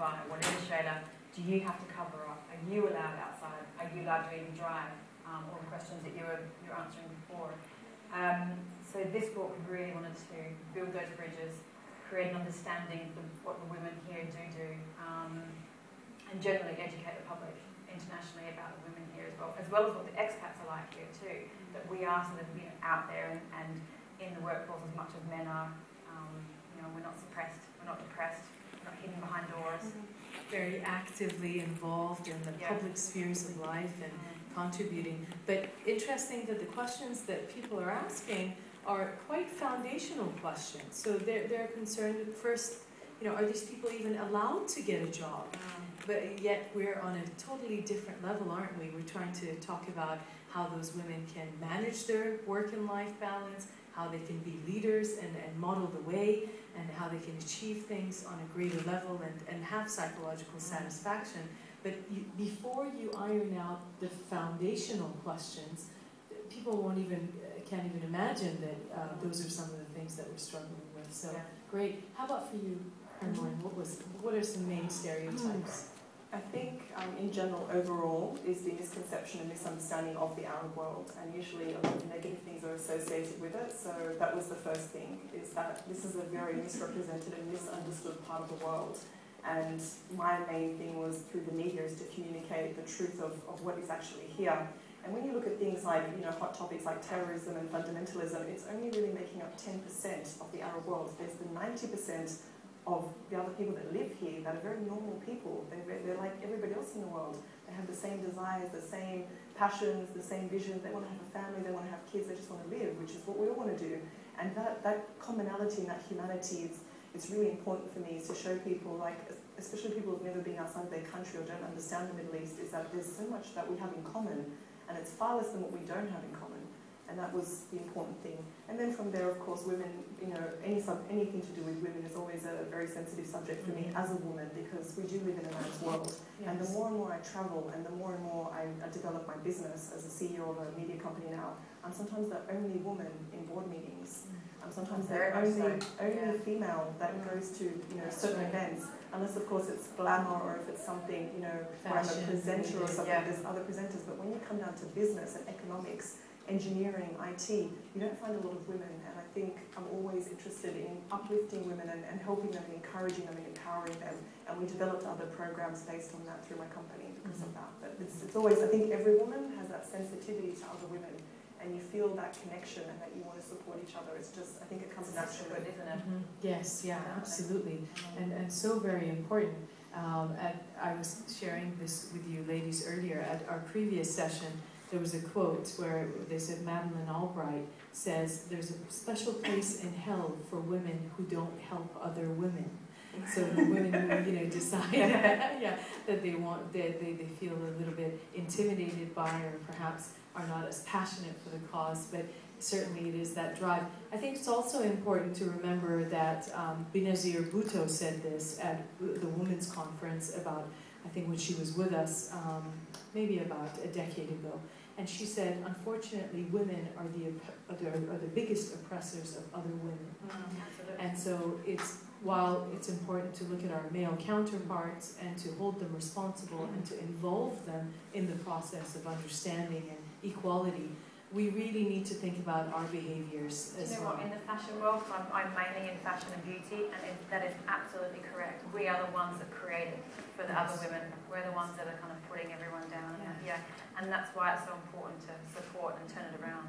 Havana, or in Australia, do you have to cover up? Are you allowed outside? Are you allowed to even drive? All the questions that you were answering before. So this book really wanted to build those bridges, create an understanding of what the women here do, and generally educate the public internationally about the women here as well as what the expats are like here too. That we are sort of out there and in the workforce as much as men are. We're not suppressed, we're not depressed, we're not hidden behind doors. Very actively involved in the public spheres of life and contributing. But interesting that the questions that people are asking are quite foundational questions. So they're concerned at first, are these people even allowed to get a job? But yet we're on a totally different level, aren't we? We're trying to talk about how those women can manage their work and life balance, how they can be leaders and model the way, and how they can achieve things on a greater level and have psychological satisfaction. But before you iron out the foundational questions, people can't even imagine that those are some of the things that we're struggling with. So great. How about for you, Hermione? What are some main stereotypes? I think, in general, overall, is the misconception and misunderstanding of the Arab world, and usually a lot of negative things are associated with it. So that was the first thing, is that this is a very misrepresented and misunderstood part of the world. And my main thing was through the media is to communicate the truth of what is actually here. And when you look at things like, hot topics like terrorism and fundamentalism, it's only really making up 10% of the Arab world. There's the 90% of the other people that live here that are very normal people. They're like everybody else in the world. They have the same desires, the same passions, the same visions. They want to have a family, they want to have kids, they just want to live, which is what we all want to do. And that commonality and that humanity it's really important for me to show people, especially people who've never been outside their country or don't understand the Middle East, is that there's so much that we have in common, and it's far less than what we don't have in common. And that was the important thing. And then from there, of course, women, anything to do with women is always a very sensitive subject for me as a woman, because we do live in a man's world. Yes. And the more and more I travel, and the more and more I develop my business as a CEO of a media company now, I'm sometimes the only woman in board meetings. I'm sometimes the only female that goes to certain events, unless of course it's glamour or if it's something where I'm a presenter or something. There's other presenters, but when you come down to business and economics, engineering, IT, you don't find a lot of women, and I think I'm always interested in uplifting women and helping them and encouraging them and empowering them, and we developed other programs based on that through my company because of that. But it's always, I think every woman has that sensitivity to other women, and you feel that connection and that you want to support each other. It's just, I think it comes naturally, isn't it? Yes, absolutely, and so very important. I was sharing this with you ladies earlier at our previous session. There was a quote where they said, Madeleine Albright says, there's a special place in hell for women who don't help other women. So the women who decide that they want, they feel a little bit intimidated by, or perhaps are not as passionate for the cause, but certainly it is that drive. I think it's also important to remember that Benazir Bhutto said this at the Women's Conference about, I think when she was with us, maybe about a decade ago. And she said, unfortunately, women are the biggest oppressors of other women. And so while it's important to look at our male counterparts and to hold them responsible and to involve them in the process of understanding and equality, we really need to think about our behaviors as well. In the fashion world, I'm mainly in fashion and beauty, and that is absolutely correct. We are the ones that create it for the other women. We're the ones that are kind of putting everyone down. And that's why it's so important to support and turn it around.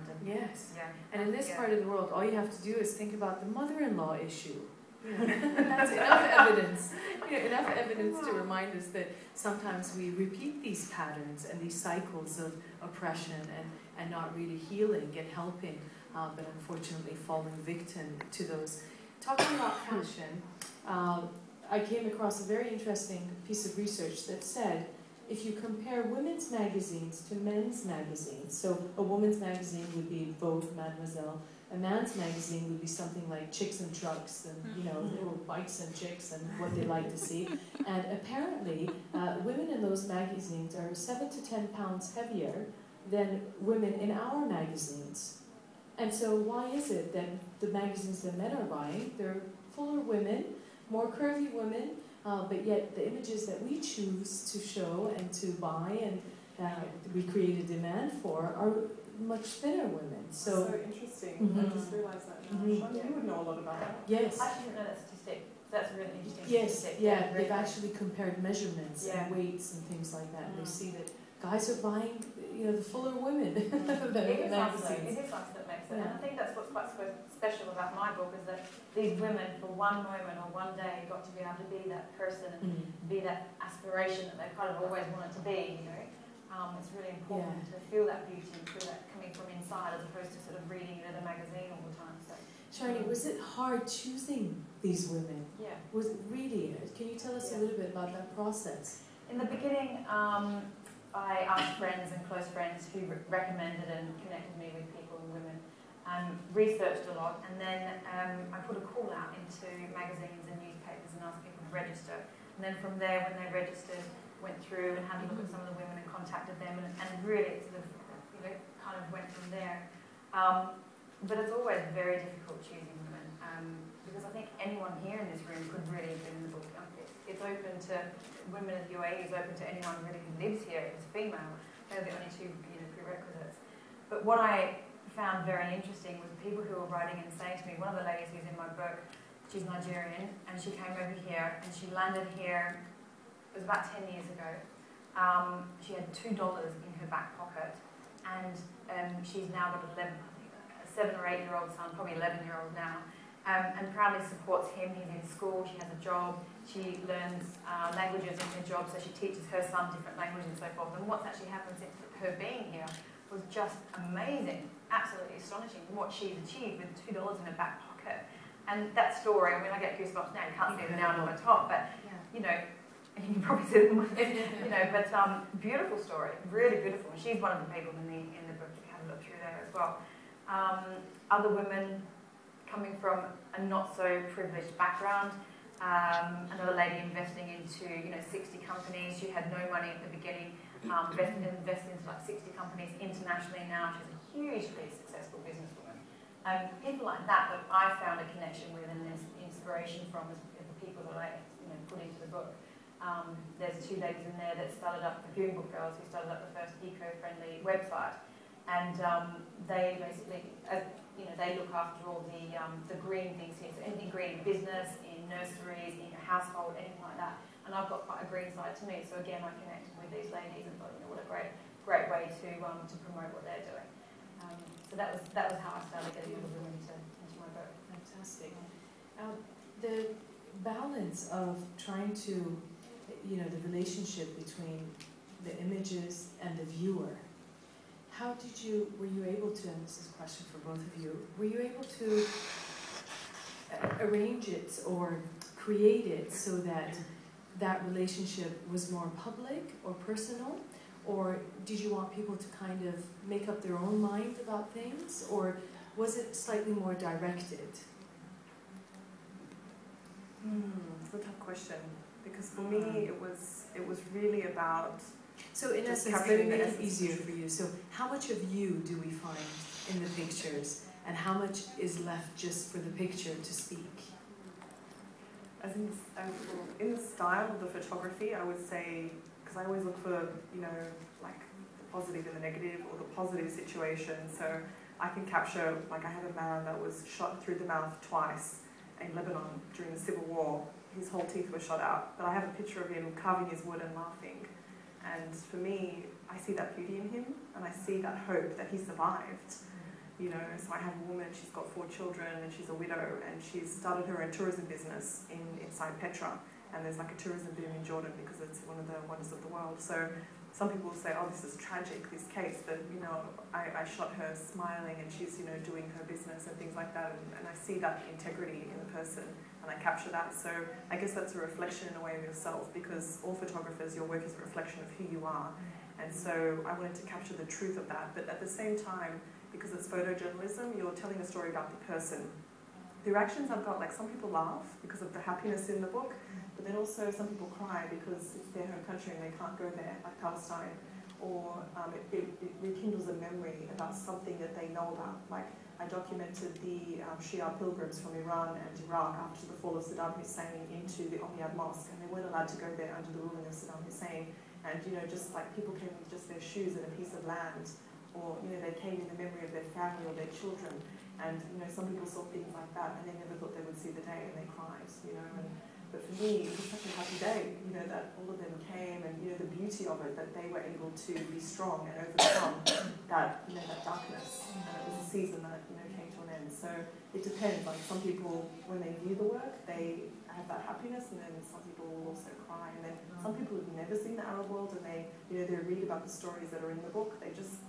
And in this part of the world, all you have to do is think about the mother-in-law issue. That's enough evidence. Enough evidence to remind us that sometimes we repeat these patterns and these cycles of oppression and not really healing and helping, but unfortunately falling victim to those. Talking about fashion, I came across a very interesting piece of research that said, if you compare women's magazines to men's magazines, so a woman's magazine would be Vogue, Mademoiselle, a man's magazine would be something like Chicks and Trucks, and little bikes and chicks and what they like to see. And apparently, women in those magazines are 7 to 10 pounds heavier than women in our magazines. And so why is it that the magazines that men are buying, they're fuller women, more curvy women, but yet the images that we choose to show and to buy and we create a demand for are much thinner women. So interesting. I just realised that now. Sean, you would know a lot about that. Yes. I didn't know that statistic. That's a really interesting Yes, statistic. yeah, Very they've actually compared measurements Yeah. and weights and things like that. And they see that guys are buying, the fuller women. It is us magazines. that makes it. Yeah. And I think that's what's quite special about my book is that these women, for one moment or one day, got to be able to be that person and be that aspiration that they've kind of always wanted to be, It's really important to feel that beauty and feel that coming from inside as opposed to sort of reading it in a magazine all the time. So, Shani, was it hard choosing these women? yeah. Was it really? Can you tell us a little bit about that process? In the beginning, I asked friends and close friends who recommended and connected me with people and women, researched a lot, and then I put a call out into magazines and newspapers and asked people to register. And then from there, when they registered, went through and had a look at some of the women and contacted them, and really it sort of, kind of went from there. But it's always very difficult choosing women, because I think anyone here in this room could really be in the book. It's open to women of UAE, it's open to anyone really who lives here as a female. They're the only two prerequisites. But what I found very interesting was people who were writing and saying to me, one of the ladies who's in my book, she's Nigerian, and she came over here and she landed here, it was about 10 years ago. She had $2 in her back pocket, and she's now got 7 or 8 year old son, probably 11-year-old now, and proudly supports him. He's in school, she has a job, she learns languages in her job, so she teaches her son different languages and so forth. And what's actually happened since her being here was just amazing, absolutely astonishing what she's achieved with $2 in her back pocket. And that story, I mean, I get goosebumps now, you can't see them now on my top, but, you can probably see them, but beautiful story, really beautiful. And she's one of the people in the book, you can have a look through there as well. Other women coming from a not so privileged background, another lady investing into 60 companies. She had no money at the beginning, invested into like 60 companies internationally now. She's a hugely successful businesswoman. People like that I found a connection with and there's inspiration from is the people that I put into the book. There's 2 ladies in there that started up, the Goon Book Girls, who started up the first eco-friendly website, and they basically, they look after all the green things here. So anything green in business, in nurseries, in your household, anything like that. And I've got quite a green side to me. So again, I connected with these ladies and thought, what a great way to promote what they're doing. So that was how I started getting other women into my book. Fantastic. The balance of trying to, the relationship between the images and the viewer. How were you able to, and this is a question for both of you, were you able to arrange it or create it so that that relationship was more public or personal? Or did you want people to kind of make up their own mind about things? Or was it slightly more directed? It's a tough question. Because for me, it was really about... So in essence, let me make it easier for you. So how much of you do we find in the pictures, and how much is left just for the picture to speak? I think in the style of the photography, I would say, because I always look for, like the positive and the negative, or the positive situation. So I can capture, like I have a man that was shot through the mouth twice in Lebanon during the Civil War. His whole teeth were shot out, but I have a picture of him carving his wood and laughing. And for me, I see that beauty in him, and I see that hope that he survived. So I have a woman, she's got 4 children, and she's a widow, and she's started her own tourism business inside Petra. And there's like a tourism boom in Jordan because it's one of the wonders of the world. So some people will say, oh, this is tragic, this case, but I shot her smiling, and she's doing her business and things like that, and I see that integrity in the person, and I capture that. So I guess that's a reflection in a way of yourself, because all photographers, your work is a reflection of who you are. And so I wanted to capture the truth of that, but at the same time, because it's photojournalism, you're telling a story about the person. The reactions I've got, like some people laugh because of the happiness in the book, but then also some people cry because it's their home country and they can't go there, like Palestine. or it rekindles a memory about something that they know about. Like, I documented the Shia pilgrims from Iran and Iraq after the fall of Saddam Hussein into the Umayyad Mosque, and they weren't allowed to go there under the ruling of Saddam Hussein. And, you know, just like people came with just their shoes and a piece of land, or, you know, they came in the memory of their family or their children. And, you know, some people saw things like that and they never thought they would see the day, and they cried, you know. But for me, it was such a happy day, you know, that all of them came, and, you know, the beauty of it, that they were able to be strong and overcome that, you know, that darkness. And it was a season that, you know, came to an end. So it depends. Like, some people, when they view the work, they have that happiness, and then some people will also cry. And then some people who've never seen the Arab world, and they, you know, they read about the stories that are in the book, they just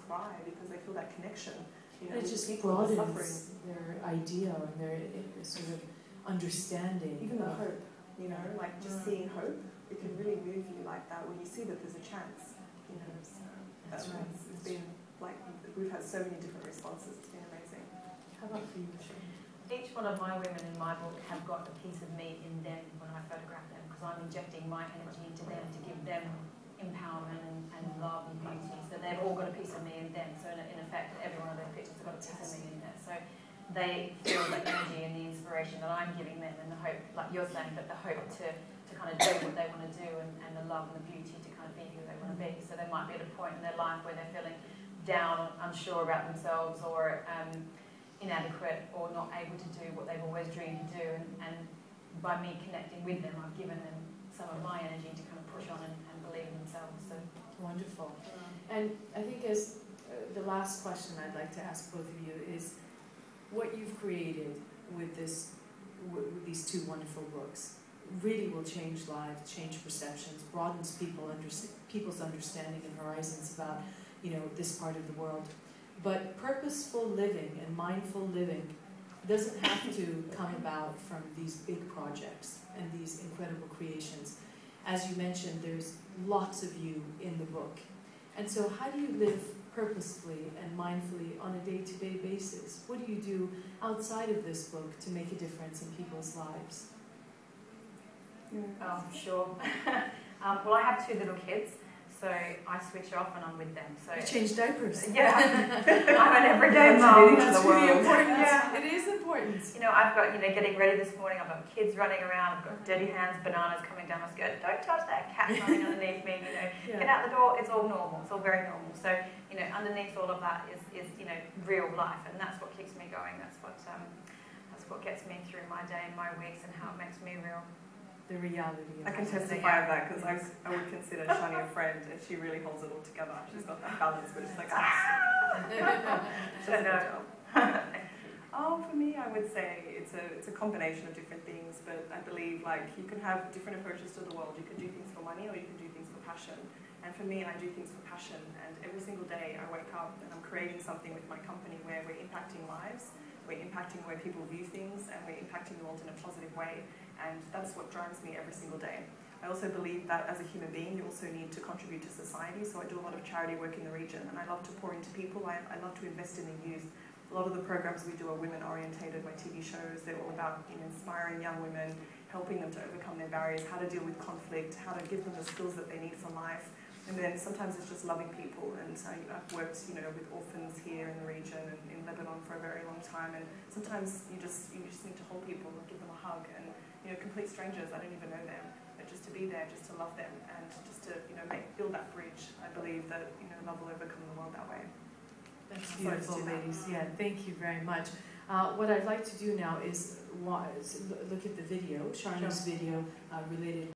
cry because they feel that connection. You know, it just people broadens their idea and their sort of understanding. Even the hope, you know, like just seeing hope, it can really move you like that when you see that there's a chance, you know. So that's right. It's been like, we've had so many different responses. It's been amazing. How about for you, Michelle? Each one of my women in my book have got a piece of me in them when I photograph them, because I'm injecting my energy into them to give them empowerment and love and beauty. So they've all got a piece of me in them. So in effect, every one of those pictures has got a piece of me in there. So they feel the energy and the inspiration that I'm giving them, and the hope, like you're saying, but the hope to kind of do what they want to do, and the love and the beauty to kind of be who they want to be. So they might be at a point in their life where they're feeling down, unsure about themselves, or inadequate, or not able to do what they've always dreamed to do. And by me connecting with them, I've given them some of my energy to kind of push on and believe in themselves. So wonderful. And I think as the last question I'd like to ask both of you is, what you've created with with these two wonderful books really will change lives, change perceptions, broadens people's understanding and horizons about, you know, this part of the world. But purposeful living and mindful living doesn't have to come about from these big projects and these incredible creations. As you mentioned, there's lots of you in the book. And so how do you live purposefully and mindfully on a day-to-day basis? What do you do outside of this book to make a difference in people's lives? Sure. Well, I have 2 little kids, so I switch off and I'm with them. So you change diapers. Yeah, I'm an everyday mum. That's really important. Yeah. It is important. You know, I've got, you know, getting ready this morning, I've got kids running around, I've got dirty hands, bananas coming down my skirt. Don't touch that, cat running underneath me, you know. Yeah. Get out the door, it's all normal, it's all very normal. So, you know, underneath all of that is you know, real life, and that's what keeps me going. That's what gets me through my day and my weeks, and how it makes me real. The reality of I can testify of that, because I would consider Shani a friend, and she really holds it all together. She's got that balance, but it's like, for me, I would say it's a combination of different things, but I believe, like, you can have different approaches to the world. You can do things for money, or you can do things for passion. And for me, I do things for passion, and every single day I wake up and I'm creating something with my company where we're impacting lives, we're impacting the way people view things, and we're impacting the world in a positive way. And that's what drives me every single day. I also believe that as a human being, you also need to contribute to society. So I do a lot of charity work in the region, and I love to pour into people. I love to invest in the youth. A lot of the programs we do are women-orientated. My TV shows, they're all about, you know, inspiring young women, helping them to overcome their barriers, how to deal with conflict, how to give them the skills that they need for life. And then sometimes it's just loving people. And I've worked, you know, with orphans here in the region and in Lebanon for a very long time. And sometimes you just need to hold people and give them a hug. And, you know, complete strangers, I don't even know them, but just to be there, just to love them, and just to, you know, build that bridge. I believe that, you know, love will overcome the world that way. That's beautiful, ladies. Yeah, thank you very much. What I'd like to do now is look at the video, Sharna's video related